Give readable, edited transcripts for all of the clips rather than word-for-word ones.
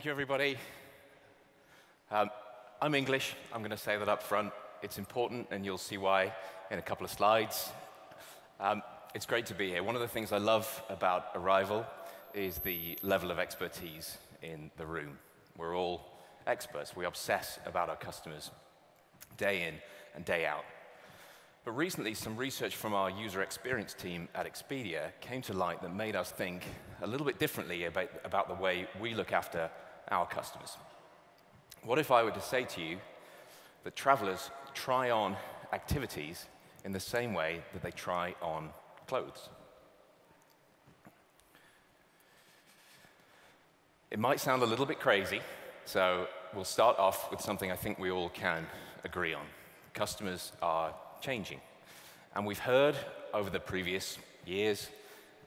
Thank you, everybody. I'm English. I'm going to say that up front. It's important, and you'll see why in a couple of slides. It's great to be here. One of the things I love about Arrival is the level of expertise in the room. We're all experts. We obsess about our customers day in and day out. But recently, some research from our user experience team at Expedia came to light that made us think a little bit differently about the way we look after our customers. What if I were to say to you that travelers try on activities in the same way that they try on clothes? It might sound a little bit crazy, so we'll start off with something I think we all can agree on. Customers are changing. And we've heard over the previous years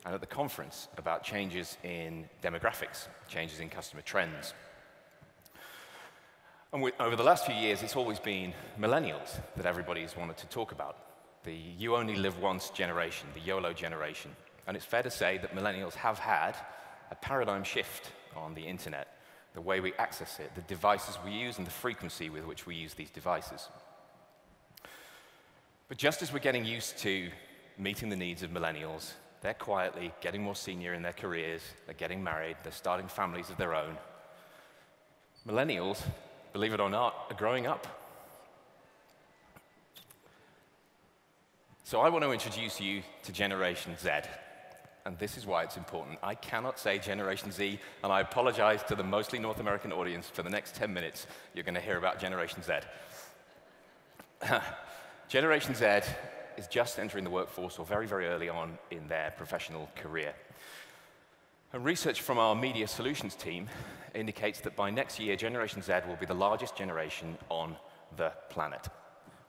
and at the conference about changes in demographics, changes in customer trends. And over the last few years, it's always been millennials that everybody's wanted to talk about. The you only live once generation, the YOLO generation. And it's fair to say that millennials have had a paradigm shift on the internet, the way we access it, the devices we use, and the frequency with which we use these devices. But just as we're getting used to meeting the needs of millennials, they're quietly getting more senior in their careers, they're getting married, they're starting families of their own. Millennials, believe it or not, are growing up. So I want to introduce you to Generation Z. And this is why it's important. I cannot say Generation Z, and I apologize to the mostly North American audience. For the next 10 minutes, you're going to hear about Generation Z. Generation Z is just entering the workforce or very, very early on in their professional career. And research from our media solutions team indicates that by next year, Generation Z will be the largest generation on the planet,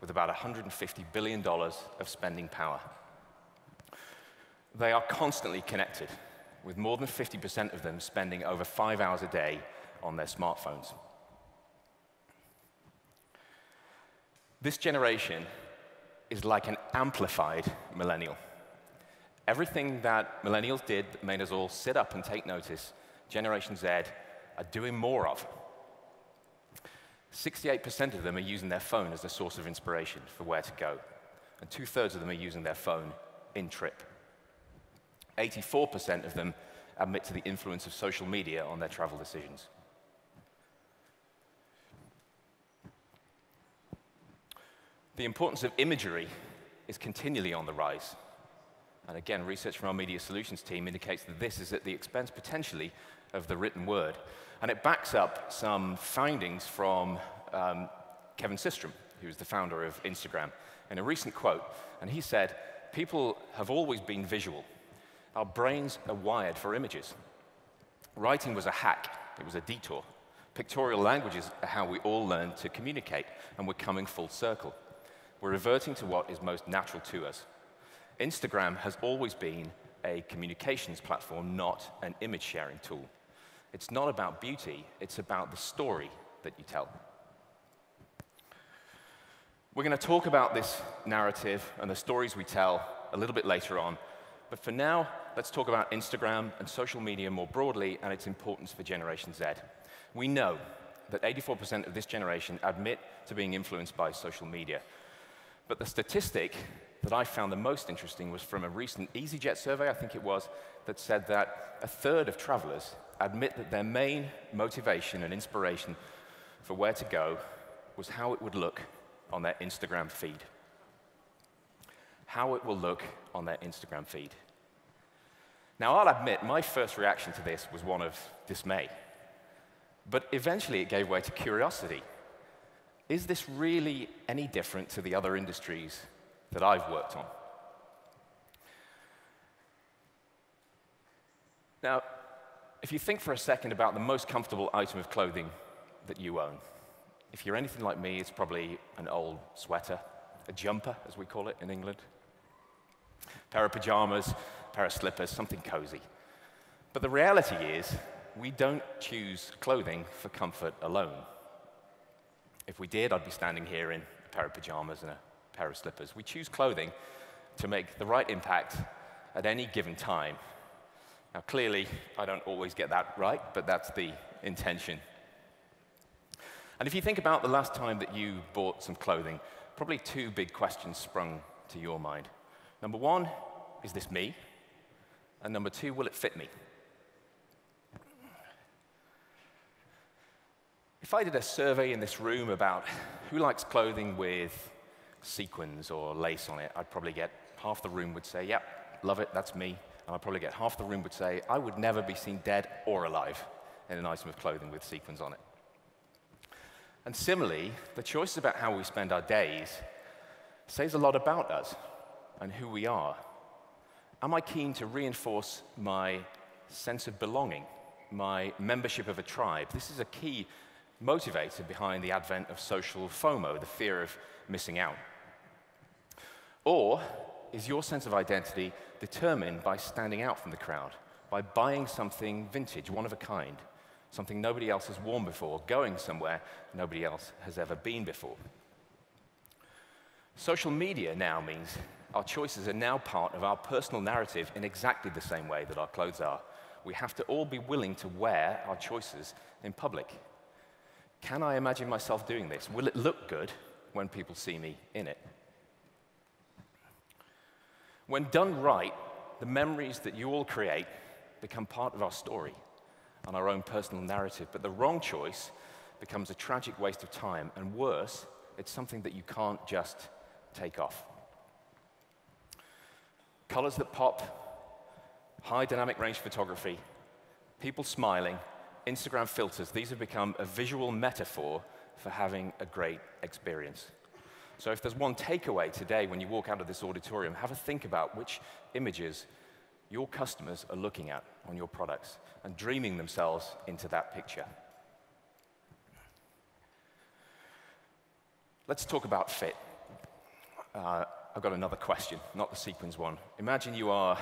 with about $150 billion of spending power. They are constantly connected, with more than 50% of them spending over 5 hours a day on their smartphones. This generation is like an amplified millennial. Everything that millennials did that made us all sit up and take notice, Generation Z are doing more of. 68% of them are using their phone as a source of inspiration for where to go, and 2/3 of them are using their phone in-trip. 84% of them admit to the influence of social media on their travel decisions. The importance of imagery is continually on the rise. And again, research from our media solutions team indicates that this is at the expense, potentially, of the written word. And it backs up some findings from Kevin Systrom, who is the founder of Instagram, in a recent quote. And he said, "People have always been visual. Our brains are wired for images. Writing was a hack. It was a detour. Pictorial languages are how we all learn to communicate, and we're coming full circle. We're reverting to what is most natural to us. Instagram has always been a communications platform, not an image-sharing tool. It's not about beauty, it's about the story that you tell." We're going to talk about this narrative and the stories we tell a little bit later on, but for now, let's talk about Instagram and social media more broadly and its importance for Generation Z. We know that 84% of this generation admit to being influenced by social media. But the statistic that I found the most interesting was from a recent EasyJet survey, I think it was, that said that 1/3 of travelers admit that their main motivation and inspiration for where to go was how it would look on their Instagram feed. How it will look on their Instagram feed. Now, I'll admit, my first reaction to this was one of dismay. But eventually, it gave way to curiosity. Is this really any different to the other industries that I've worked on? Now, if you think for a second about the most comfortable item of clothing that you own, if you're anything like me, it's probably an old sweater, a jumper, as we call it in England, a pair of pajamas, a pair of slippers, something cozy. But the reality is, we don't choose clothing for comfort alone. If we did, I'd be standing here in a pair of pajamas and a pair of slippers. We choose clothing to make the right impact at any given time. Now, clearly, I don't always get that right, but that's the intention. And if you think about the last time that you bought some clothing, probably two big questions sprung to your mind. Number one, is this me? And number two, will it fit me? If I did a survey in this room about who likes clothing with sequins or lace on it, I'd probably get half the room would say, yep, love it, that's me. And I'd probably get half the room would say, I would never be seen dead or alive in an item of clothing with sequins on it. And similarly, the choices about how we spend our days says a lot about us and who we are. Am I keen to reinforce my sense of belonging, my membership of a tribe? This is a key motivator behind the advent of social FOMO, the fear of missing out. Or is your sense of identity determined by standing out from the crowd, by buying something vintage, one of a kind, something nobody else has worn before, going somewhere nobody else has ever been before? Social media now means our choices are now part of our personal narrative in exactly the same way that our clothes are. We have to all be willing to wear our choices in public. Can I imagine myself doing this? Will it look good when people see me in it? When done right, the memories that you all create become part of our story and our own personal narrative. But the wrong choice becomes a tragic waste of time, and worse, it's something that you can't just take off. Colors that pop, high dynamic range photography, people smiling, Instagram filters, these have become a visual metaphor for having a great experience. So if there's one takeaway today when you walk out of this auditorium, have a think about which images your customers are looking at on your products and dreaming themselves into that picture. Let's talk about fit. I've got another question, not the sequins one. Imagine you are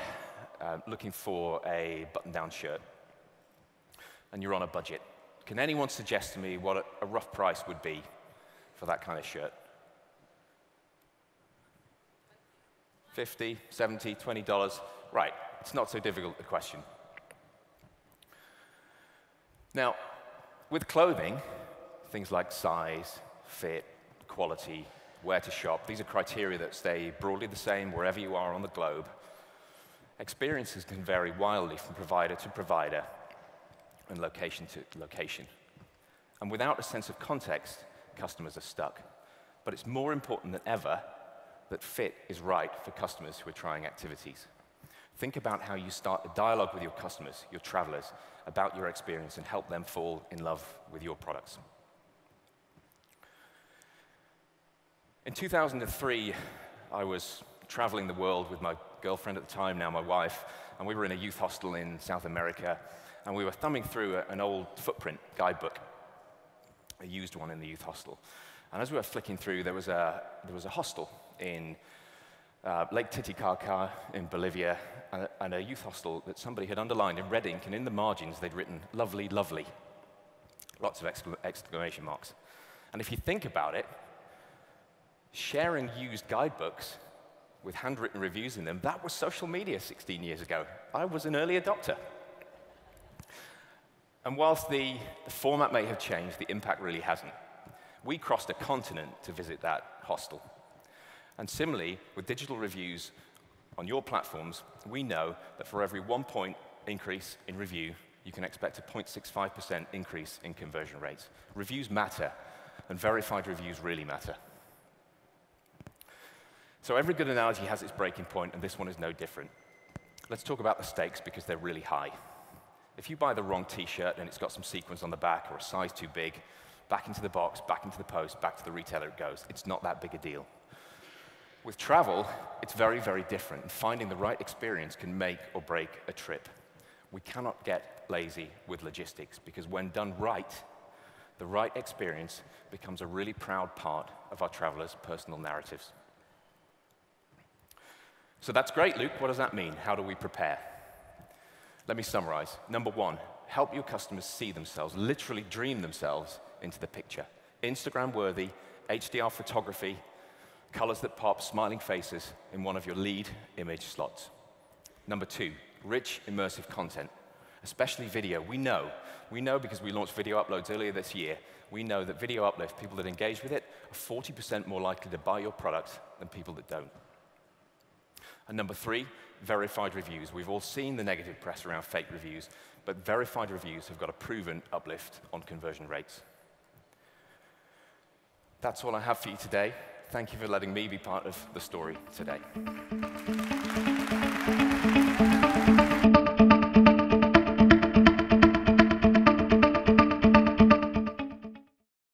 looking for a button-down shirt, and you're on a budget. Can anyone suggest to me what a rough price would be for that kind of shirt? 50, 70, $20? Right, it's not so difficult a question. Now, with clothing, things like size, fit, quality, where to shop, these are criteria that stay broadly the same wherever you are on the globe. Experiences can vary wildly from provider to provider and location to location. And without a sense of context, customers are stuck. But it's more important than ever that fit is right for customers who are trying activities. Think about how you start a dialogue with your customers, your travelers, about your experience and help them fall in love with your products. In 2003, I was traveling the world with my girlfriend at the time, now my wife, and we were in a youth hostel in South America, and we were thumbing through an old footprint guidebook, a used one in the youth hostel. And as we were flicking through, there was a hostel in Lake Titicaca in Bolivia, and a youth hostel that somebody had underlined in red ink, and in the margins they'd written, lovely, lovely. Lots of exclamation marks. And if you think about it, sharing used guidebooks with handwritten reviews in them, that was social media 16 years ago. I was an early adopter. And whilst the format may have changed, the impact really hasn't. We crossed a continent to visit that hostel. And similarly, with digital reviews on your platforms, we know that for every 1 point increase in review, you can expect a 0.65% increase in conversion rates. Reviews matter, and verified reviews really matter. So every good analogy has its breaking point, and this one is no different. Let's talk about the stakes because they're really high. If you buy the wrong t-shirt and it's got some sequins on the back or a size too big, back into the box, back into the post, back to the retailer it goes. It's not that big a deal. With travel, it's very, very different. And finding the right experience can make or break a trip. We cannot get lazy with logistics because when done right, the right experience becomes a really proud part of our travelers' personal narratives. So that's great, Luke. What does that mean? How do we prepare? Let me summarize. Number one, help your customers see themselves, literally dream themselves into the picture. Instagram-worthy, HDR photography, colors that pop, smiling faces in one of your lead image slots. Number two, rich, immersive content. especially video. We know because we launched video uploads earlier this year, we know that video uplift, people that engage with it, are 40% more likely to buy your product than people that don't. And number 3, verified reviews. We've all seen the negative press around fake reviews, but verified reviews have got a proven uplift on conversion rates. That's all I have for you today. Thank you for letting me be part of the story today.